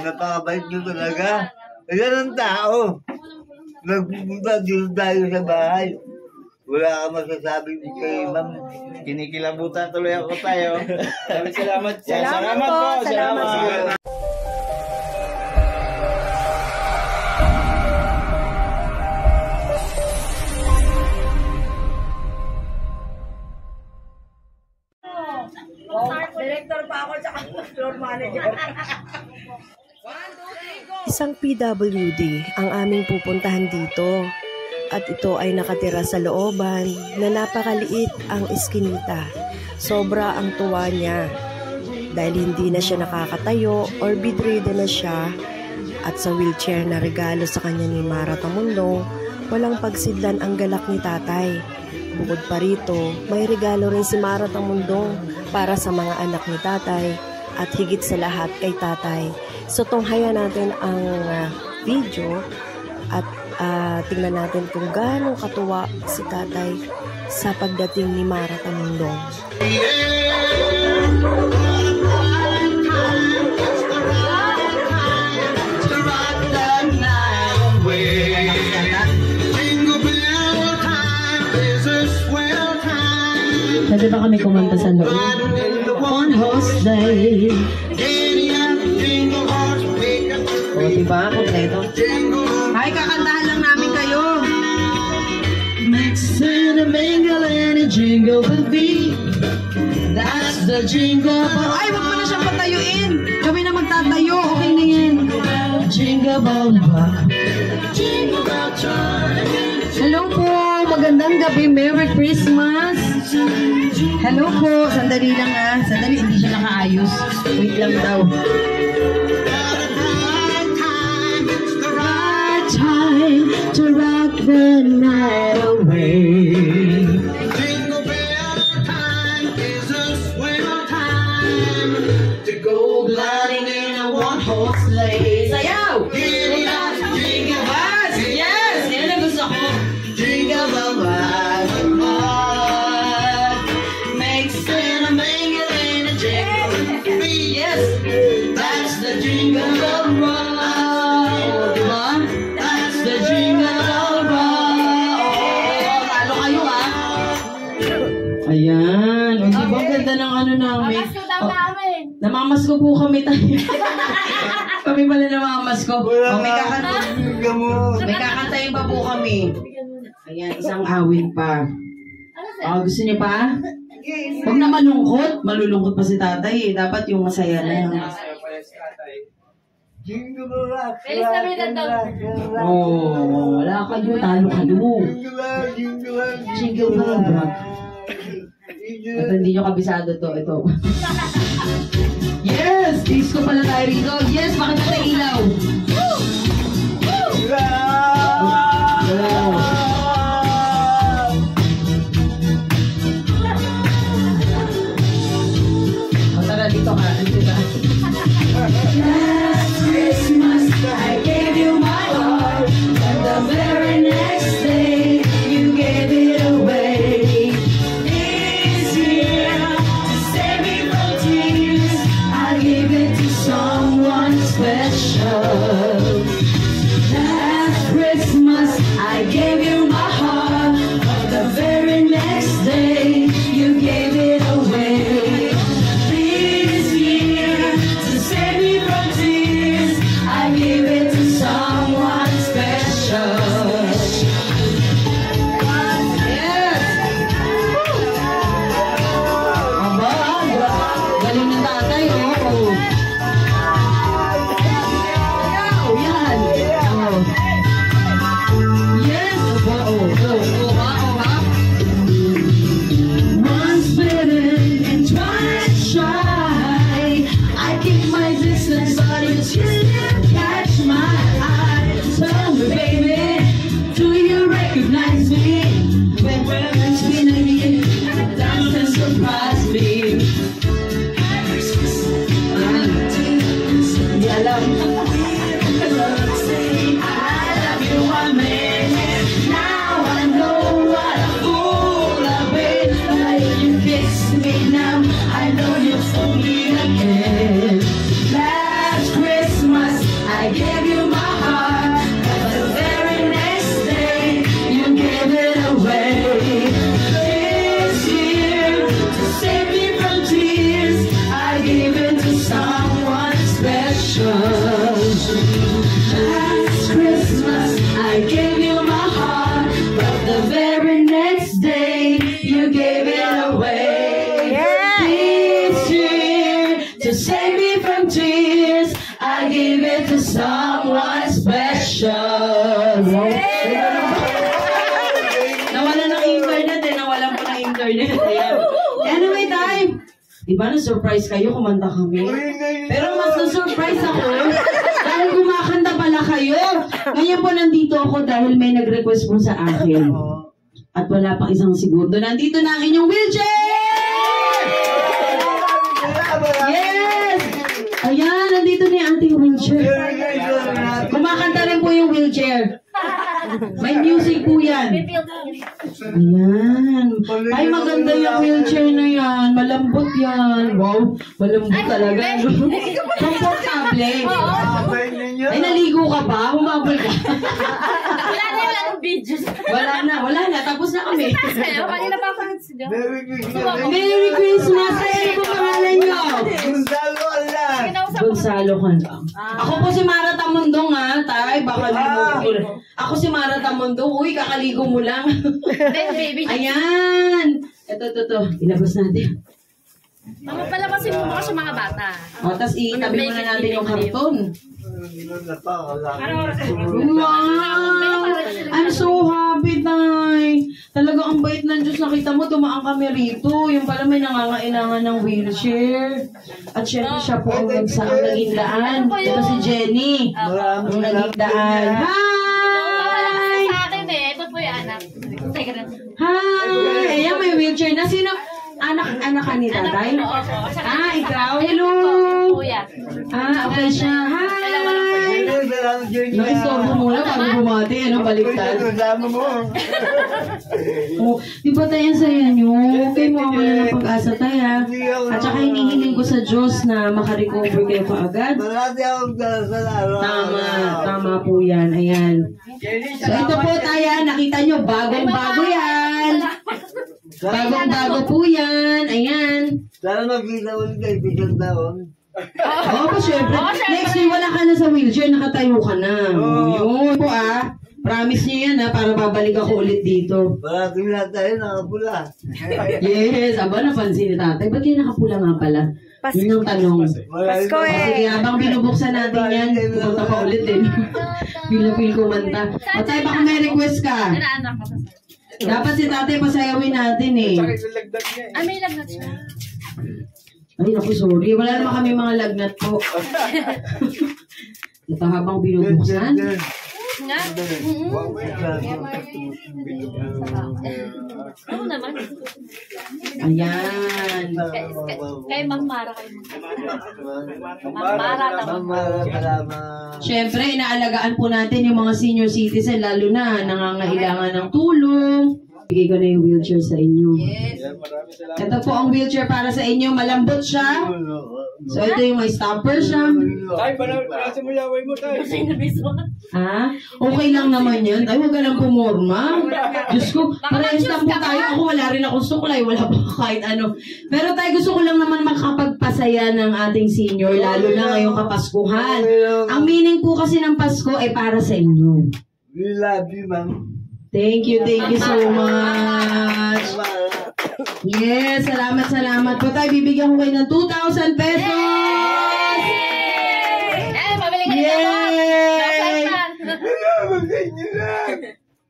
napakabait nyo talaga. Ayan ang tao. Nagpupunta dito tayo sa bahay. Wala ka masasabing kay ma'am. Kinikilabutan tuloy ako tayo. Salamat. Salamat po. Salamat. Director pa ako sa floor manager. Isang PWD ang aming pupuntahan dito at ito ay nakatira sa looban na napakaliit ang iskinita. Sobra ang tuwa niya dahil hindi na siya nakakatayo or bedridden na siya at sa wheelchair na regalo sa kanya ni Mara Tamundong, walang pagsidlan ang galak ni tatay. Bukod pa rito, may regalo rin si Mara Tamundong para sa mga anak ni tatay at higit sa lahat kay tatay. So tunghayan natin ang video at tingnan natin kung gaano katuwa si tatay sa pagdating ni Mara Tamundong. Pwede ba kami kumanta sa loob? On horse day. O, diba? Kompleto. Ay, kakantahan lang namin kayo. Mix and a mingle and a jingle the beat. That's the jingle bell. Ay, wag mo na siyang patayuin. Kami na magtatayo. Okay na yan. Jingle bell rock. Jingle bell time. Hello po. Magandang gabi. Merry Christmas. Hello po. Sandali lang ah. Sandali, hindi siya nakaayos. Wait lang daw. Time to rock the night away. Jingle bell time is a swell time to go gliding in a one-horse sleigh. Sayaw! Jingle bells! Yes! Yan ang gusto ko. Jingle bells, makes it a mingle and a jingle. Yes! That's the jingle bell rock. Ayan. O, diba ang ganda ng ano namin? Namamas ko po kami tayo. Kami pala namamas ko. O, may kakantayin pa po kami. Ayan, isang awin pa. O, gusto niyo pa? Huwag na malungkot. Malulungkot pa si tatay eh. Dapat yung masaya na. Feliz Navidad daw. Oh, wala kayo. Talo kayo. Jingle bell. At hindi nyo kabisado to. Ito. Yes! Disco pala tayo rito. Yes! Bakit natin ilaw? O tara, dito ka. Last Christmas, I gave you my heart. And the very next day, you gave it away. Someone special. Last Christmas I gave you my heart, but the very next day you gave it away. This year, to save me from tears, I gave it to someone special. Yes! Aba, galing na tatay, oh. Once bitten and twice shy, I keep my distance, but you still catch my eye. Tell me, baby, do you recognize me? When it's been a year, that can surprise me. I love you, I mean. Now I know what a fool I've been. Like you kiss me now, I know you for me again. Last Christmas I gave you my heart, but the very next day you gave it away. This year, to save me from tears, I gave it to someone special. Last Christmas, I gave you my heart, but the very next day you gave it away. This year, to save me from tears, I gave it to someone special. Nawala ng internet nawalan po ng internet. Ayan. Anyway, time. Diba na-surprise kayo, kumanta kami? Pero mas na-surprise ako dahil kumakanta pala kayo. Ngayon po nandito ako dahil may nag-request po sa akin. At wala pang isang segundo. Nandito na ang inyong wheelchair! Yes! Ayan, nandito na yung ating wheelchair. Kumakanta rin po yung wheelchair. May music po yan. Ayan. Ay, maganda yung wheelchair na yan. Malambot yan. Wow, malambot talaga. Komportable. Ay, naligo ka ba? Humabol ka. Wala ng videos. Wala na. Tapos na kami. Kanina pa ako nagsigaw. Merry Christmas! Ano po pangalan nyo? Gonzalo ka lang. Ako po si Mara Tamundong ha, tay. Baka ligo. Ako si Mara Tamundong. Uy, kakaligo mo lang. Baby. Ayan. Ito. Ilabas natin. Mama pala kasi mo sa mga bata. O, tapos itabi mo na natin yung karton. Wow! I'm so happy, tay. Talaga ang bait ng Diyos. Nakita mo, tumaan kami rito. Yung pala may nangangailangan ng wheelchair. At syempre siya po ang naging daan. Ito si Jenny. Ang naging daan. Hi! Sa akin ito po yung anak. Hi! Ayan, may wheelchair na. Sino? Anak ka ni tatay? Ikaw? Hello! Okay siya. Hi! Nakistorbo muna bago bumati. Baliktad. Di ba tayo ang saya nyo? Okay mo ako na ng pag-asa tayo. At saka hinihiling ko sa Diyos na makarecover kayo kaagad. Tama po yan. Ayan. So ito po tayo. Nakita nyo, bagong-bago yan. Bagong-bago po yan. Ayan. Sana magkita ulit kayo isang taon. Oo, syempre. Next day, wala ka na sa wheelchair, nakatayo ka na. Yun po Promise niyo yan para babalik ako ulit dito. Parati lahat tayo nakapula. Yes, napansin ni tatay. Ba't kayo nakapula nga pala? Yun yung tanong. Pasko Sige, habang binubuksan natin yan, pupunta pa ulit din. Bilapil kumanta. O tayo, baka may request ka. Dapat si tatay pasayawin natin eh. May lagnat siya. Ay, naku, sorry. Wala naman kami mga lagnat po. Ito habang binubuksan. Nga? Oo naman. Ayan. Kay Ma'am Mara kayo. Ma'am Mara, salamat. Siyempre, inaalagaan po natin yung mga senior citizen, lalo na nangangailangan ng tulong. Bigay ko na yung wheelchair sa inyo. Yes. Ito po ang wheelchair para sa inyo. Malambot siya. So, ito yung may stopper siya. Tay, palasa mo laway mo, tay. Okay lang naman yan. Ay, huwag ka lang pumorma. Diyos ko, parehas lang po tayo. Ako wala rin akong suklay. Wala pa kahit ano. Pero tayo, gusto ko lang naman makapagpasaya ng ating senior, lalo na ngayong Kapaskuhan. Ang meaning po kasi ng Pasko ay para sa inyo. We love you, ma'am. Thank you so much. Yes, salamat po tayo. Bibigyan ko kayo ng 2,000 pesos! Pabili ka nito mo.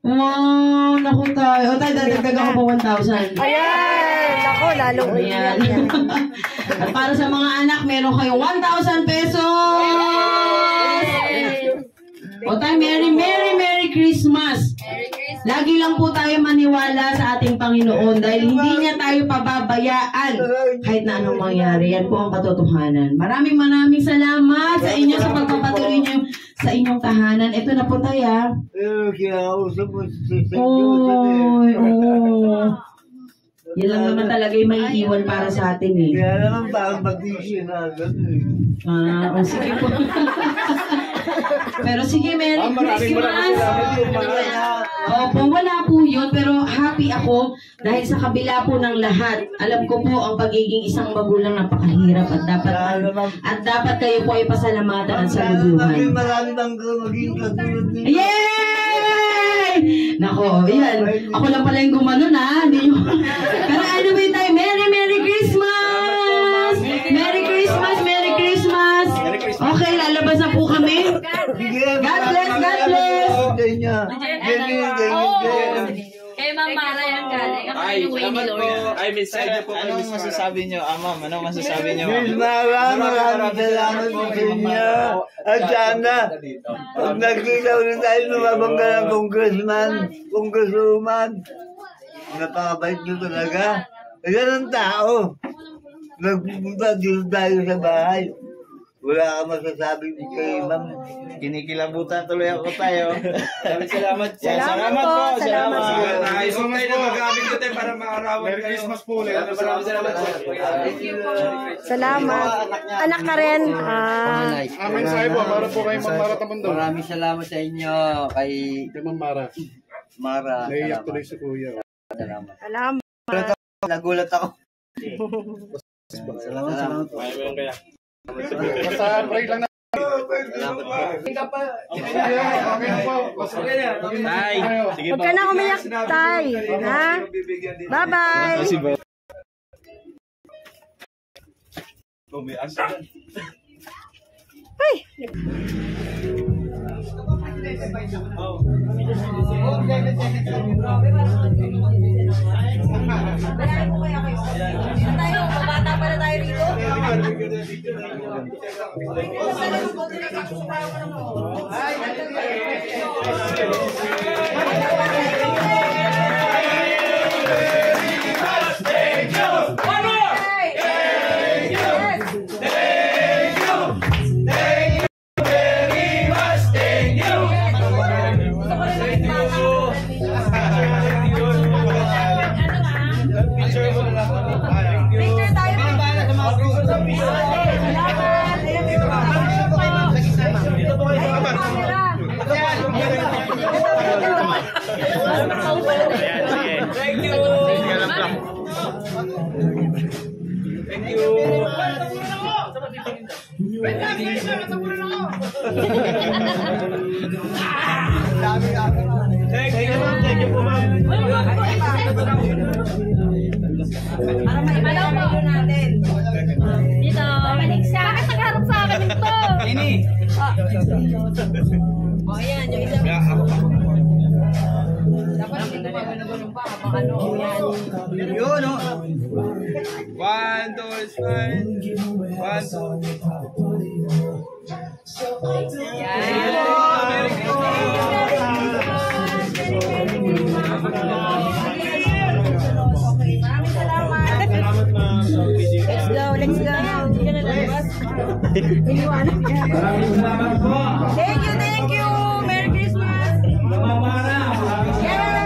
Wow, naku tayo. O tayo, dadagdagan ko po 1,000. Ayan! Ako, lalong Ayan. At para sa mga anak, meron kayong 1,000 pesos! O tayo, Merry Christmas! Lagi lang po tayo maniwala sa ating Panginoon dahil hindi niya tayo pababayaan kahit na anong mangyari. Yan po ang katotohanan. Maraming salamat sa inyo sa pagpapatuloy niyo sa inyong tahanan. Ito na po tayo. Kinausap mo si Oy, oo. Yan lang naman talaga yung maiiwan para sa atin eh. Kaya naman parang mag-issue na gano'n. O sige po. Pero sige, Merry Maraming Christmas! salamat. Opo, wala po yun, pero happy ako dahil sa kabila po ng lahat. Alam ko po ang pagiging isang magulang napakahirap at dapat kayo po ay pasalamatan at saluduhan. Marami bang maging katulad niyo. Yay! Nako, yan. Ako lang pala yung gumanon ha. Hindi nyo. Pero anyway tayo, Merry Christmas! Merry Christmas! Merry Christmas! Okay, lalabas na po kami. God bless! God bless! Kay Ma'am Mara yan galing. Ako yung way ni Lord. Ay, mensahe po. Anong masasabi nyo, ma'am? Anong masasabi nyo, ma'am? Maraming salamat po sa inyo. At sana, pag nagkita ulit tayo, lumabangga ng congresswoman. Napakabait nyo talaga. Yan ang tao. Nagpupunta dito tayo sa bahay. Wala ka masasabing kay ma'am. Kinikilabutan tuloy ako tayo. Salamat po. Salamat po. Salamat po. Ayos mo kayo na magamit ko tayo para makarawan kayo. Merry Christmas po ulit. Maraming salamat po. Salamat. Anak ka rin. Amin sa'yo po. Para po kayo magmarat ang mundo. Maraming salamat sa inyo kay Ma'am Mara. Mara. Naiyak tuloy sa kuya. Salamat. Salamat. Nagulat ako. Salamat po. Basta pray lang na. Salamat po. Okay na po. Tay, sige Huwag ka na umiyak, Tay. Ha? Bye-bye. Ay! Tayo, bata pala tayo rito. Picture tayo. Thank you. Thank you. Thank you po, ma'am. Para maibalaw mo natin. Dito. Bakit nagharap sa akin ito? Ini. O, ayan. Yung isang... Dapat dito magano pa. Ano, yan. Yun, no? 1, 2, smile. 1, 2. Maraming salamat. Let's go, let's go. Hindi ka na lalabas. Iniwanan ka. Thank you. Merry Christmas. Yay!